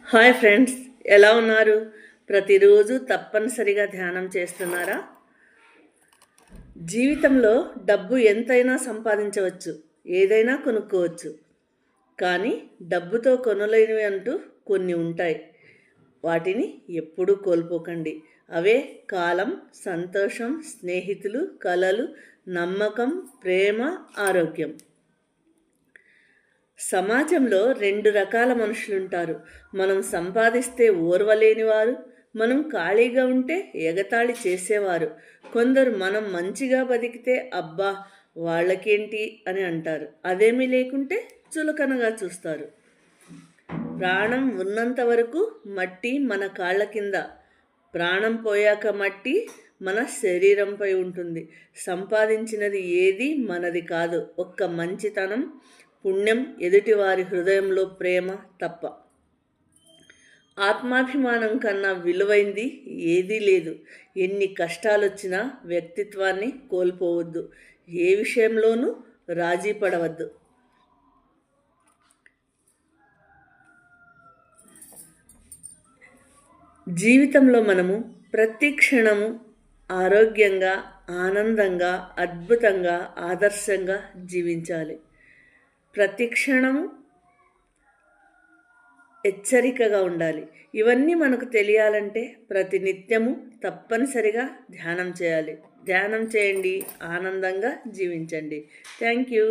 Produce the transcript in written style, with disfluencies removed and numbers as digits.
Hi friends, ఎలా ఉన్నారు? ప్రతిరోజు తప్పనిసరిగా ధ్యానం చేస్తున్నారా? జీవితంలో డబ్బు ఎంతైనా సంపాదించవచ్చు, ఏదైనా కొనుక్కోవచ్చు. కానీ డబ్బుతో కొనలేనివి అంటూ కొన్ని ఉంటాయి. వాటిని ఎప్పుడూ కోల్పోకండి. అవే కాలం, సంతోషం, స్నేహితులు, కలలు, నమ్మకం, ప్రేమ, ఆరోగ్యం. సమాజంలో రెండు రకాల మనుషులుంటారు. మనం సంపాదిస్తే ఓర్వలేనివారు, మనం ఖాళీగా ఉంటే ఎగతాళి చేసేవారు. కొందరు మనం మంచిగా బతికితే అబ్బా వాళ్ళకేంటి అని అంటారు. అదేమీ లేకుంటే చులకనగా చూస్తారు. ప్రాణం ఉన్నంత వరకు మట్టి మన కాళ్ళ కింద, ప్రాణం పోయాక మట్టి మన శరీరంపై ఉంటుంది. సంపాదించినది ఏది మనది కాదు, ఒక్క మంచితనం, పుణ్యం, ఎదుటివారి హృదయంలో ప్రేమ తప్ప. ఆత్మాభిమానం కన్నా విలువైంది ఏదీ లేదు. ఎన్ని కష్టాలొచ్చినా వ్యక్తిత్వాన్ని కోల్పోవద్దు. ఏ విషయంలోనూ రాజీ పడవద్దు. జీవితంలో మనము ప్రతి క్షణము ఆరోగ్యంగా, ఆనందంగా, అద్భుతంగా, ఆదర్శంగా జీవించాలి. ప్రతి క్షణము హెచ్చరికగా ఉండాలి. ఇవన్నీ మనకు తెలియాలంటే ప్రతినిత్యము తప్పనిసరిగా ధ్యానం చేయాలి. ధ్యానం చేయండి, ఆనందంగా జీవించండి. Thank you.